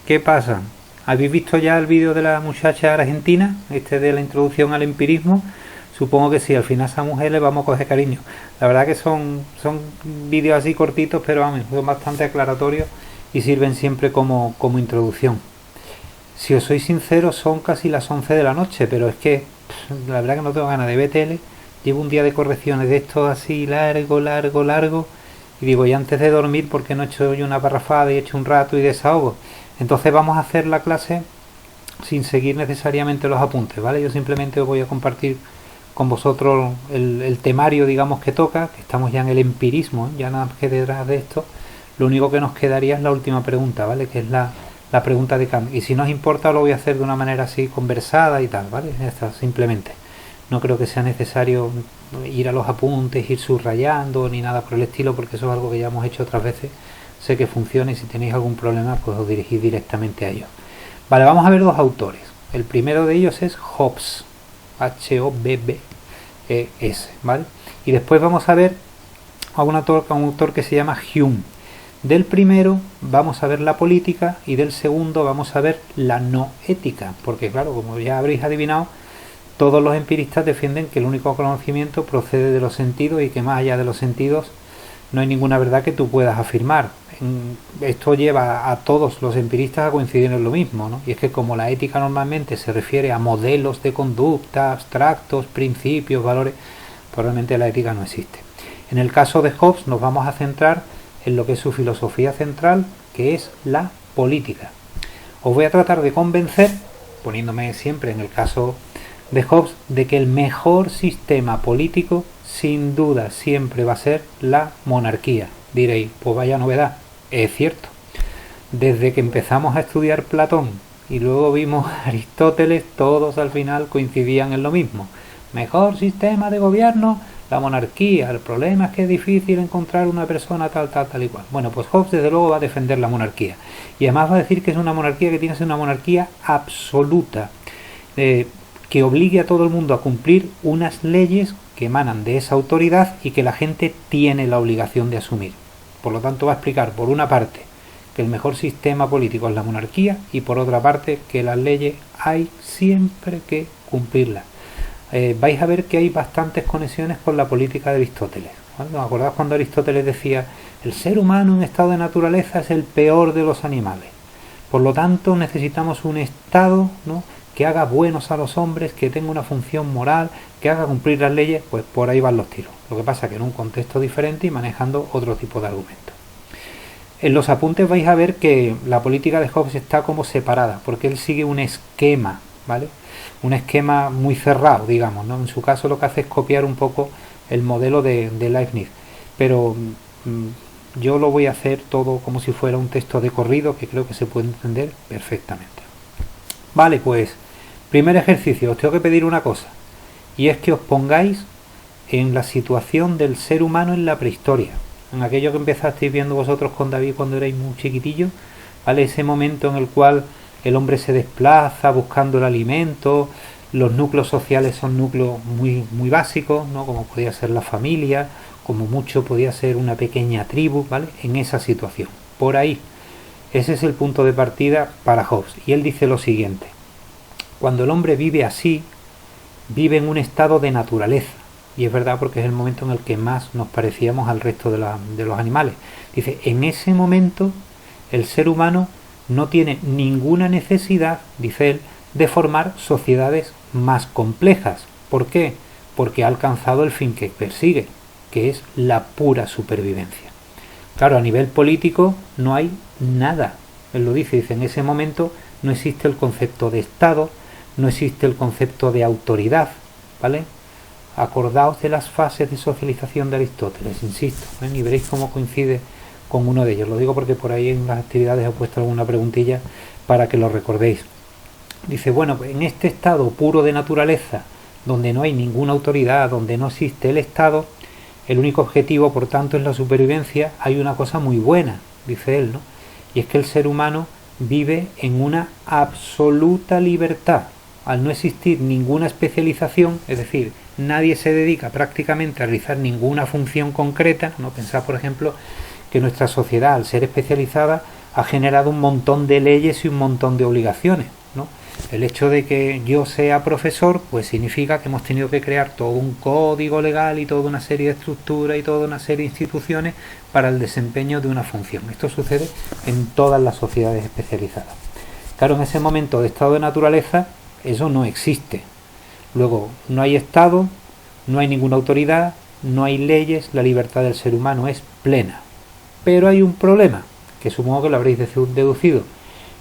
¿Qué pasa? ¿Habéis visto ya el vídeo de la muchacha argentina? De la introducción al empirismo. Supongo que sí, al final a esa mujer le vamos a coger cariño. La verdad que son vídeos así cortitos, pero vamos, son bastante aclaratorios y sirven siempre como introducción. Si os soy sincero, son casi las 11 de la noche, pero es que la verdad que no tengo ganas de ver tele. Llevo un día de correcciones de esto así largo, y digo, y antes de dormir, ¿por qué no he hecho yo una parrafada y he hecho un rato y desahogo? Entonces vamos a hacer la clase sin seguir necesariamente los apuntes, ¿vale? Yo simplemente os voy a compartir con vosotros el temario, digamos, que toca, que estamos ya en el empirismo, ¿eh? Ya nada más que detrás de esto, lo único que nos quedaría es la última pregunta, ¿vale? Que es la pregunta de Kant. Y si nos importa, lo voy a hacer de una manera así conversada y tal, ¿vale? Ya está, simplemente. No creo que sea necesario ir a los apuntes, ir subrayando, ni nada por el estilo, porque eso es algo que ya hemos hecho otras veces. Sé que funciona y si tenéis algún problema, pues os dirigís directamente a ellos. Vale, vamos a ver dos autores. El primero de ellos es Hobbes, Hobbes, ¿vale? Y después vamos a ver a un autor que se llama Hume. Del primero vamos a ver la política y del segundo vamos a ver la no ética, porque claro, como ya habréis adivinado, todos los empiristas defienden que el único conocimiento procede de los sentidos y que más allá de los sentidos no hay ninguna verdad que tú puedas afirmar. Esto lleva a todos los empiristas a coincidir en lo mismo, ¿no? Y es que como la ética normalmente se refiere a modelos de conducta, abstractos, principios, valores, pues realmente la ética no existe. En el caso de Hobbes nos vamos a centrar en lo que es su filosofía central, que es la política. Os voy a tratar de convencer, poniéndome siempre en el caso de Hobbes, de que el mejor sistema político sin duda siempre va a ser la monarquía. Diréis, pues vaya novedad. Es cierto. Desde que empezamos a estudiar Platón y luego vimos Aristóteles, todos al final coincidían en lo mismo. Mejor sistema de gobierno, la monarquía. El problema es que es difícil encontrar una persona tal y cual. Bueno, pues Hobbes desde luego va a defender la monarquía. Y además va a decir que es una monarquía que tiene que ser una monarquía absoluta. Que obligue a todo el mundo a cumplir unas leyes que emanan de esa autoridad y que la gente tiene la obligación de asumir. Por lo tanto va a explicar, por una parte, que el mejor sistema político es la monarquía y por otra parte, que las leyes hay siempre que cumplirlas. Vais a ver que hay bastantes conexiones con la política de Aristóteles. ¿Os acordáis cuando Aristóteles decía, el ser humano en estado de naturaleza es el peor de los animales? Por lo tanto, necesitamos un estado, ¿no?, que haga buenos a los hombres, que tenga una función moral, que haga cumplir las leyes. Pues por ahí van los tiros. Lo que pasa que en un contexto diferente y manejando otro tipo de argumentos. En los apuntes vais a ver que la política de Hobbes está como separada, porque él sigue un esquema, ¿vale? Un esquema muy cerrado, digamos, ¿no? En su caso lo que hace es copiar un poco el modelo de Leibniz, pero yo lo voy a hacer todo como si fuera un texto de corrido, que creo que se puede entender perfectamente. Vale, pues primer ejercicio, os tengo que pedir una cosa, y es que os pongáis en la situación del ser humano en la prehistoria, en aquello que empezasteis viendo vosotros con David cuando erais muy chiquitillos, ¿vale? Ese momento en el cual el hombre se desplaza buscando el alimento, los núcleos sociales son núcleos muy básicos, ¿no? Como podía ser la familia, como mucho podía ser una pequeña tribu, ¿vale? En esa situación, por ahí. Ese es el punto de partida para Hobbes. Y él dice lo siguiente: cuando el hombre vive así, vive en un estado de naturaleza. Y es verdad, porque es el momento en el que más nos parecíamos al resto de los animales. Dice, en ese momento el ser humano no tiene ninguna necesidad, dice él, de formar sociedades más complejas. ¿Por qué? Porque ha alcanzado el fin que persigue, que es la pura supervivencia. Claro, a nivel político no hay nada. Él lo dice, en ese momento no existe el concepto de Estado, no existe el concepto de autoridad, ¿vale? Acordaos de las fases de socialización de Aristóteles, insisto, ¿ven? Y veréis cómo coincide con uno de ellos. Lo digo porque por ahí en las actividades he puesto alguna preguntilla para que lo recordéis. Dice, bueno, en este estado puro de naturaleza, donde no hay ninguna autoridad, donde no existe el Estado, el único objetivo, por tanto, es la supervivencia. Hay una cosa muy buena, dice él, ¿no? Y es que el ser humano vive en una absoluta libertad. Al no existir ninguna especialización, es decir, nadie se dedica prácticamente a realizar ninguna función concreta, ¿no? Pensad, por ejemplo, que nuestra sociedad, al ser especializada, ha generado un montón de leyes y un montón de obligaciones, ¿no? El hecho de que yo sea profesor, pues significa que hemos tenido que crear todo un código legal y toda una serie de estructuras y toda una serie de instituciones para el desempeño de una función. Esto sucede en todas las sociedades especializadas. Claro, en ese momento de estado de naturaleza, eso no existe. Luego, no hay Estado, no hay ninguna autoridad, no hay leyes, la libertad del ser humano es plena. Pero hay un problema, que supongo que lo habréis deducido,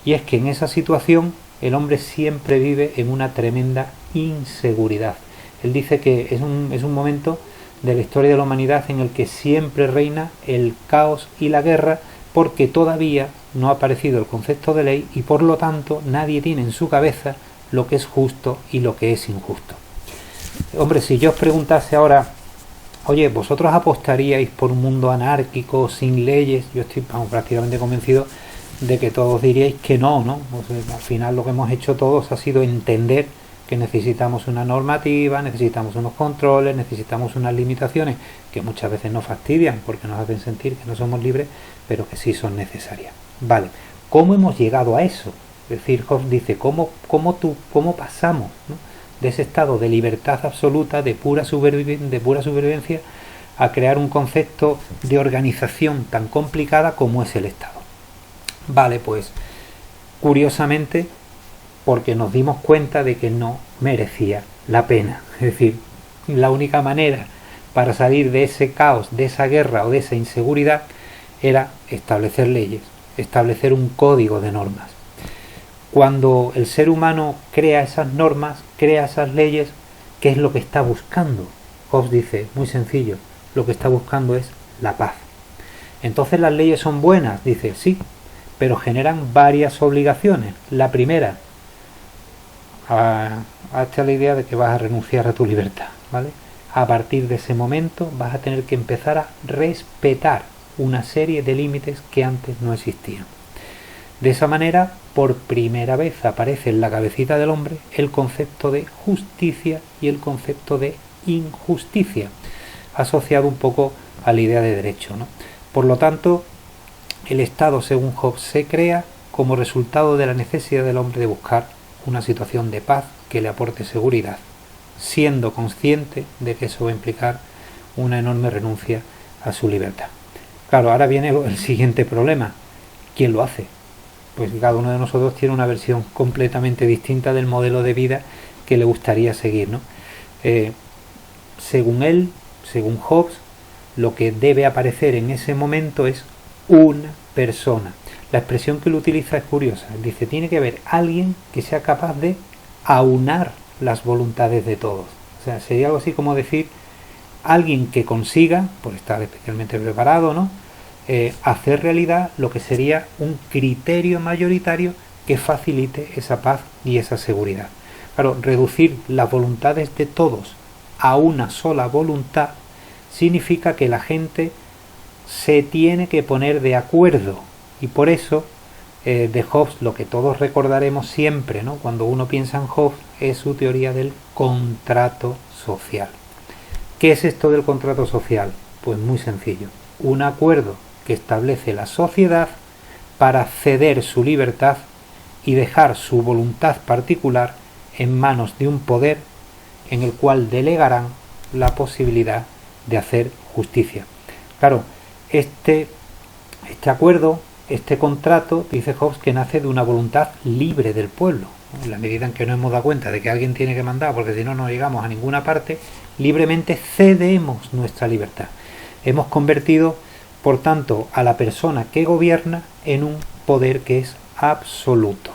y es que en esa situación el hombre siempre vive en una tremenda inseguridad. Él dice que es un momento de la historia de la humanidad en el que siempre reina el caos y la guerra, porque todavía no ha aparecido el concepto de ley y por lo tanto nadie tiene en su cabeza lo que es justo y lo que es injusto. Hombre, si yo os preguntase ahora, oye, ¿vosotros apostaríais por un mundo anárquico, sin leyes? Yo estoy prácticamente convencido de que todos diríais que no, ¿no? Pues, al final lo que hemos hecho todos ha sido entender que necesitamos una normativa, necesitamos unos controles, necesitamos unas limitaciones que muchas veces nos fastidian porque nos hacen sentir que no somos libres, pero que sí son necesarias. Vale, ¿cómo hemos llegado a eso? Es decir, Hobbes dice, ¿cómo pasamos, ¿no?, de ese estado de libertad absoluta, de pura supervivencia, a crear un concepto de organización tan complicada como es el Estado? Vale, pues curiosamente porque nos dimos cuenta de que no merecía la pena. Es decir, la única manera para salir de ese caos, de esa guerra o de esa inseguridad era establecer leyes, establecer un código de normas. Cuando el ser humano crea esas normas, crea esas leyes, ¿qué es lo que está buscando? Hobbes dice, muy sencillo, lo que está buscando es la paz. Entonces las leyes son buenas, dice, sí, pero generan varias obligaciones. La primera, hazte la idea de que vas a renunciar a tu libertad, ¿vale? A partir de ese momento vas a tener que empezar a respetar una serie de límites que antes no existían. De esa manera, por primera vez aparece en la cabecita del hombre el concepto de justicia y el concepto de injusticia, asociado un poco a la idea de derecho, ¿no? Por lo tanto, el Estado, según Hobbes, se crea como resultado de la necesidad del hombre de buscar una situación de paz que le aporte seguridad, siendo consciente de que eso va a implicar una enorme renuncia a su libertad. Claro, ahora viene el siguiente problema. ¿Quién lo hace? Pues cada uno de nosotros tiene una versión completamente distinta del modelo de vida que le gustaría seguir, ¿no? Según él, según Hobbes, lo que debe aparecer en ese momento es una persona. La expresión que él utiliza es curiosa. Él dice, tiene que haber alguien que sea capaz de aunar las voluntades de todos. O sea, sería algo así como decir, alguien que consiga, por estar especialmente preparado, ¿no?, hacer realidad lo que sería un criterio mayoritario que facilite esa paz y esa seguridad. Claro, reducir las voluntades de todos a una sola voluntad significa que la gente se tiene que poner de acuerdo, y por eso de Hobbes lo que todos recordaremos siempre, ¿no?, cuando uno piensa en Hobbes, es su teoría del contrato social. ¿Qué es esto del contrato social? Pues muy sencillo, un acuerdo que establece la sociedad para ceder su libertad y dejar su voluntad particular en manos de un poder en el cual delegarán la posibilidad de hacer justicia. Claro, este acuerdo, este contrato, dice Hobbes, que nace de una voluntad libre del pueblo. En la medida en que nos hemos dado cuenta de que alguien tiene que mandar, porque si no, no llegamos a ninguna parte, libremente cedemos nuestra libertad. Hemos convertido, por tanto, a la persona que gobierna en un poder que es absoluto.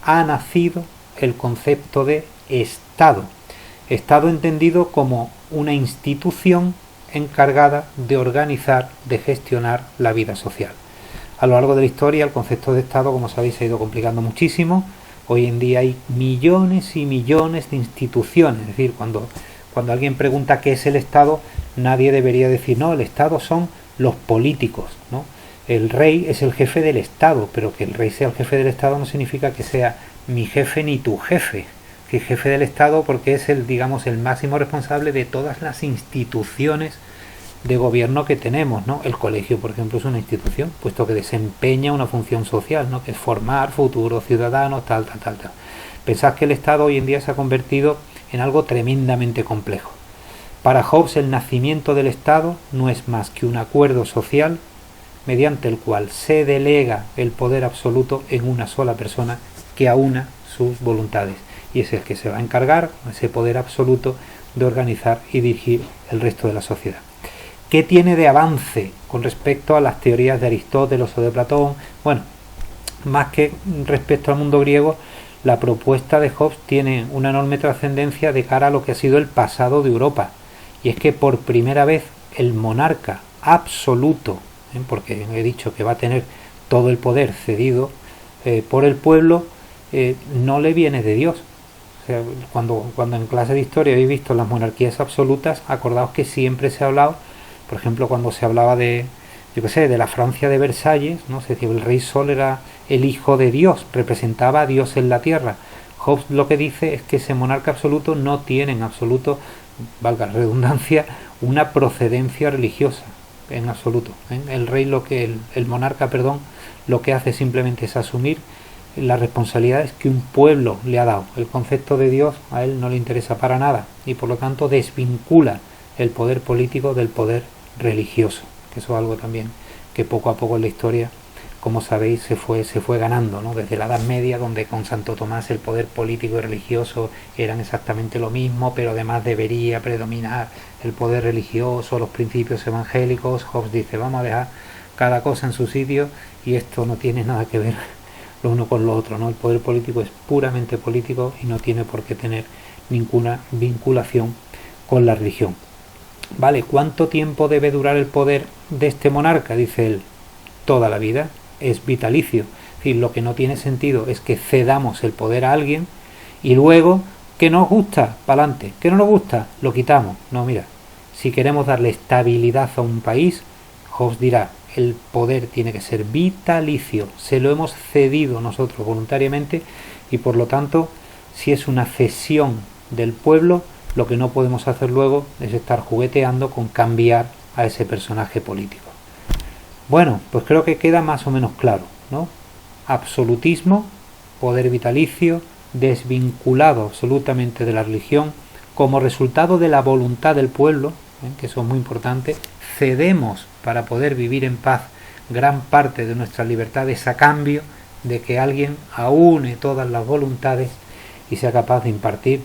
Ha nacido el concepto de Estado. Estado entendido como una institución encargada de organizar, de gestionar la vida social. A lo largo de la historia el concepto de Estado, como sabéis, se ha ido complicando muchísimo. Hoy en día hay millones y millones de instituciones. Es decir, cuando alguien pregunta qué es el Estado, nadie debería decir, no, el Estado son los políticos, ¿no? El rey es el jefe del Estado, pero que el rey sea el jefe del Estado no significa que sea mi jefe ni tu jefe. Que jefe del Estado porque es el, digamos, el máximo responsable de todas las instituciones de gobierno que tenemos, ¿no? El colegio, por ejemplo, es una institución, puesto que desempeña una función social, ¿no? Que es formar futuros ciudadanos, tal. Pensad que el Estado hoy en día se ha convertido en algo tremendamente complejo. Para Hobbes, el nacimiento del Estado no es más que un acuerdo social mediante el cual se delega el poder absoluto en una sola persona que aúna sus voluntades, y es el que se va a encargar, ese poder absoluto, de organizar y dirigir el resto de la sociedad. ¿Qué tiene de avance con respecto a las teorías de Aristóteles o de Platón? Bueno, más que respecto al mundo griego, la propuesta de Hobbes tiene una enorme trascendencia de cara a lo que ha sido el pasado de Europa, y es que por primera vez el monarca absoluto, porque he dicho que va a tener todo el poder cedido por el pueblo, no le viene de Dios. O sea, cuando en clase de historia habéis visto las monarquías absolutas, acordaos que siempre se ha hablado, por ejemplo, cuando se hablaba de la Francia de Versalles, ¿no? Se decía, el rey Sol era el hijo de Dios, representaba a Dios en la tierra. Hobbes lo que dice es que ese monarca absoluto no tiene en absoluto, valga la redundancia, una procedencia religiosa, en absoluto. El rey, el monarca, lo que hace simplemente es asumir las responsabilidades que un pueblo le ha dado. El concepto de Dios a él no le interesa para nada, y por lo tanto desvincula el poder político del poder religioso, que eso es algo también que poco a poco en la historia, como sabéis, se fue ganando, ¿no? Desde la Edad Media, donde con Santo Tomás el poder político y religioso eran exactamente lo mismo, pero además debería predominar el poder religioso, los principios evangélicos. Hobbes dice, vamos a dejar cada cosa en su sitio, y esto no tiene nada que ver lo uno con lo otro, ¿no? El poder político es puramente político y no tiene por qué tener ninguna vinculación con la religión. Vale, ¿cuánto tiempo debe durar el poder de este monarca? Dice él, toda la vida, es vitalicio. Es decir, lo que no tiene sentido es que cedamos el poder a alguien y luego, que nos gusta, para adelante, que no nos gusta, lo quitamos. No, mira, si queremos darle estabilidad a un país, Hobbes dirá, el poder tiene que ser vitalicio, se lo hemos cedido nosotros voluntariamente, y por lo tanto, si es una cesión del pueblo, lo que no podemos hacer luego es estar jugueteando con cambiar a ese personaje político. Bueno, pues creo que queda más o menos claro, ¿no? Absolutismo, poder vitalicio, desvinculado absolutamente de la religión, como resultado de la voluntad del pueblo, que eso es muy importante. Cedemos para poder vivir en paz gran parte de nuestras libertades a cambio de que alguien aúne todas las voluntades y sea capaz de impartir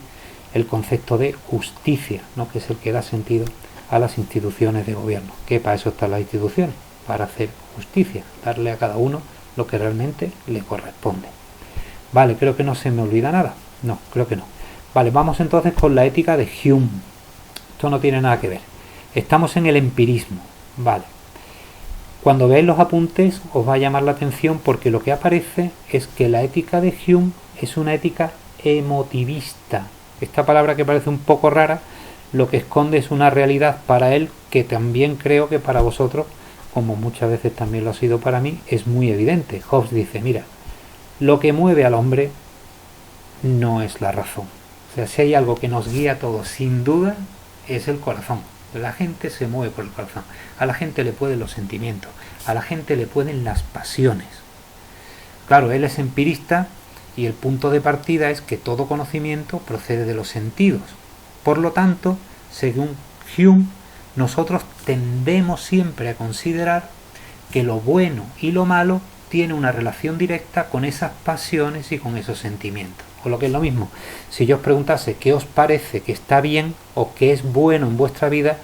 el concepto de justicia, ¿no? Que es el que da sentido a las instituciones de gobierno, que para eso están las instituciones, para hacer justicia, darle a cada uno lo que realmente le corresponde. Vale, creo que no se me olvida nada. No, creo que no. Vale, vamos entonces con la ética de Hume. Esto no tiene nada que ver. Estamos en el empirismo. Vale. Cuando veáis los apuntes os va a llamar la atención, porque lo que aparece es que la ética de Hume es una ética emotivista. Esta palabra, que parece un poco rara, lo que esconde es una realidad para él que también creo que para vosotros, como muchas veces también lo ha sido para mí, es muy evidente. Hobbes dice, mira, lo que mueve al hombre no es la razón. O sea, si hay algo que nos guía a todos sin duda, es el corazón. La gente se mueve por el corazón. A la gente le pueden los sentimientos, a la gente le pueden las pasiones. Claro, él es empirista y el punto de partida es que todo conocimiento procede de los sentidos. Por lo tanto, según Hume, nosotros tendemos siempre a considerar que lo bueno y lo malo tiene una relación directa con esas pasiones y con esos sentimientos. O lo que es lo mismo, si yo os preguntase qué os parece que está bien o qué es bueno en vuestra vida,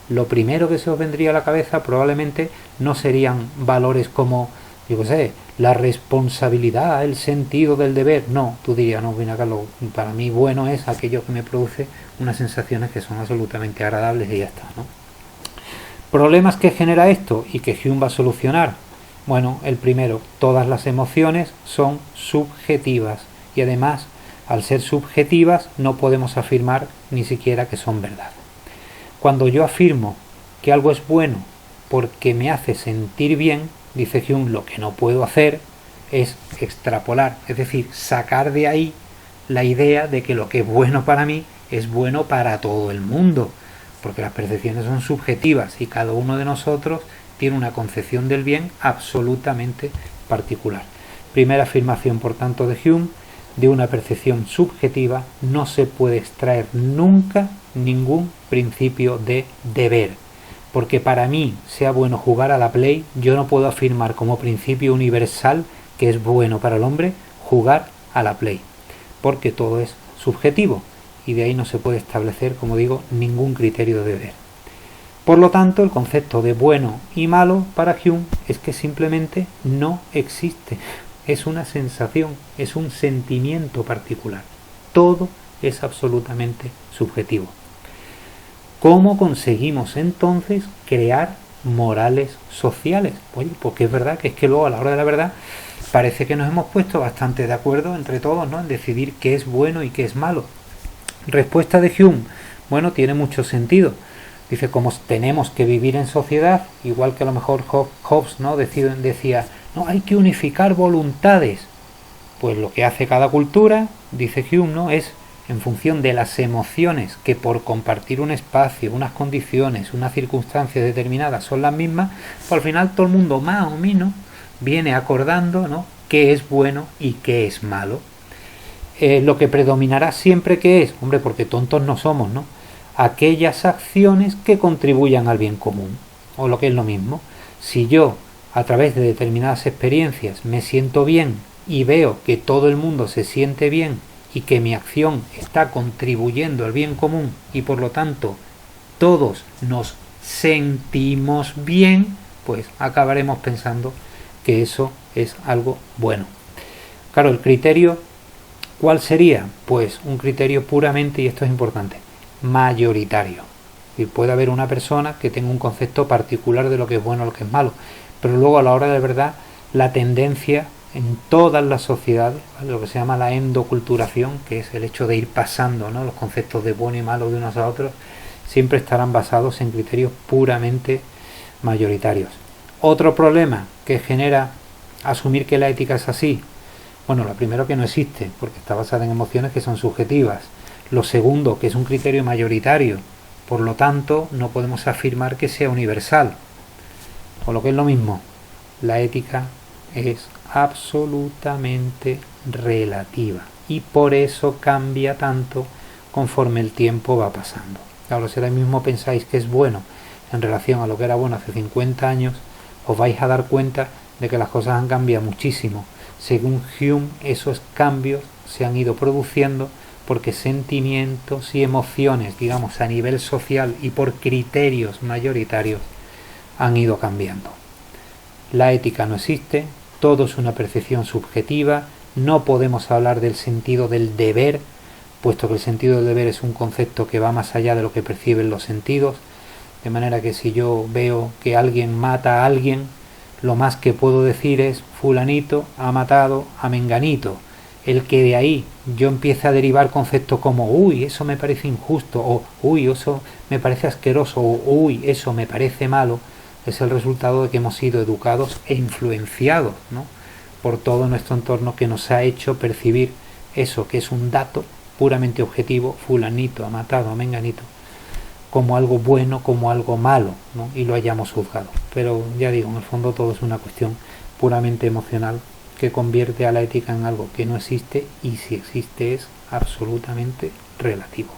lo primero que se os vendría a la cabeza probablemente no serían valores como, yo qué sé, la responsabilidad, el sentido del deber. No, tú dirías, no, ven acá, para mí bueno es aquello que me produce unas sensaciones que son absolutamente agradables y ya está, ¿no? ¿Problemas que genera esto y que Hume va a solucionar? Bueno, el primero, todas las emociones son subjetivas y además, al ser subjetivas, no podemos afirmar ni siquiera que son verdad. Cuando yo afirmo que algo es bueno porque me hace sentir bien, dice Hume, lo que no puedo hacer es extrapolar, es decir, sacar de ahí la idea de que lo que es bueno para mí es bueno para todo el mundo, porque las percepciones son subjetivas y cada uno de nosotros tiene una concepción del bien absolutamente particular. Primera afirmación, por tanto, de Hume: de una percepción subjetiva no se puede extraer nunca ningún principio de deber, porque para mí sea bueno jugar a la Play, yo no puedo afirmar como principio universal que es bueno para el hombre jugar a la Play, porque todo es subjetivo y de ahí no se puede establecer, como digo, ningún criterio de deber. Por lo tanto, el concepto de bueno y malo para Hume es que simplemente no existe. Es una sensación, es un sentimiento particular. Todo es absolutamente subjetivo. ¿Cómo conseguimos entonces crear morales sociales? Oye, porque es verdad que es que luego a la hora de la verdad parece que nos hemos puesto bastante de acuerdo entre todos, ¿no?, en decidir qué es bueno y qué es malo. Respuesta de Hume: bueno, tiene mucho sentido. Dice, como tenemos que vivir en sociedad, igual que a lo mejor Hobbes, ¿no?, decía, no, hay que unificar voluntades. Pues lo que hace cada cultura, dice Hume, ¿no?, es en función de las emociones que por compartir un espacio, unas condiciones, unas circunstancias determinadas son las mismas, pues al final todo el mundo más o menos viene acordando, ¿no?, qué es bueno y qué es malo. Lo que predominará siempre, ¿qué es? Hombre, porque tontos no somos, ¿no? Aquellas acciones que contribuyan al bien común, o lo que es lo mismo, si yo a través de determinadas experiencias me siento bien y veo que todo el mundo se siente bien y que mi acción está contribuyendo al bien común y por lo tanto todos nos sentimos bien, pues acabaremos pensando que eso es algo bueno. Claro, el criterio, ¿cuál sería? Pues un criterio puramente, y esto es importante, mayoritario. Y puede haber una persona que tenga un concepto particular de lo que es bueno o lo que es malo, pero luego a la hora de verdad la tendencia en todas las sociedades, ¿vale?, lo que se llama la endoculturación, que es el hecho de ir pasando, ¿no?, los conceptos de bueno y malo de unos a otros, siempre estarán basados en criterios puramente mayoritarios. Otro problema que genera asumir que la ética es así: bueno, lo primero, que no existe, porque está basada en emociones que son subjetivas. Lo segundo, que es un criterio mayoritario, por lo tanto no podemos afirmar que sea universal. O lo que es lo mismo, la ética es absolutamente relativa y por eso cambia tanto conforme el tiempo va pasando. Ahora, si ahora mismo pensáis que es bueno en relación a lo que era bueno hace 50 años, os vais a dar cuenta de que las cosas han cambiado muchísimo. Según Hume, esos cambios se han ido produciendo porque sentimientos y emociones, digamos, a nivel social y por criterios mayoritarios han ido cambiando. La ética no existe, todo es una percepción subjetiva, no podemos hablar del sentido del deber, puesto que el sentido del deber es un concepto que va más allá de lo que perciben los sentidos, de manera que si yo veo que alguien mata a alguien, lo más que puedo decir es fulanito ha matado a menganito. El que de ahí yo empiece a derivar conceptos como uy, eso me parece injusto, o uy, eso me parece asqueroso, o uy, eso me parece malo, es el resultado de que hemos sido educados e influenciados, ¿no?, por todo nuestro entorno, que nos ha hecho percibir eso, que es un dato puramente objetivo, fulanito ha matado a menganito, como algo bueno, como algo malo, ¿no?, y lo hayamos juzgado. Pero ya digo, en el fondo todo es una cuestión puramente emocional que convierte a la ética en algo que no existe, y si existe es absolutamente relativo.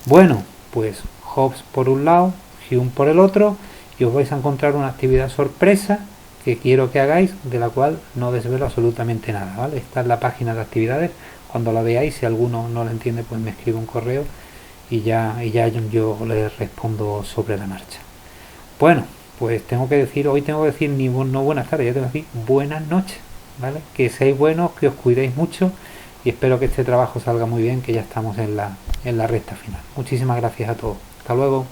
Bueno, pues Hobbes por un lado, Hume por el otro, y os vais a encontrar una actividad sorpresa que quiero que hagáis, de la cual no desvelo absolutamente nada, ¿vale? Está en la página de actividades, cuando la veáis, si alguno no la entiende, pues me escribe un correo y ya yo les respondo sobre la marcha. Bueno, pues hoy tengo que decir no buenas tardes, ya tengo que decir buenas noches, ¿vale? Que seáis buenos, que os cuidéis mucho y espero que este trabajo salga muy bien, que ya estamos en la recta final. Muchísimas gracias a todos. Hasta luego.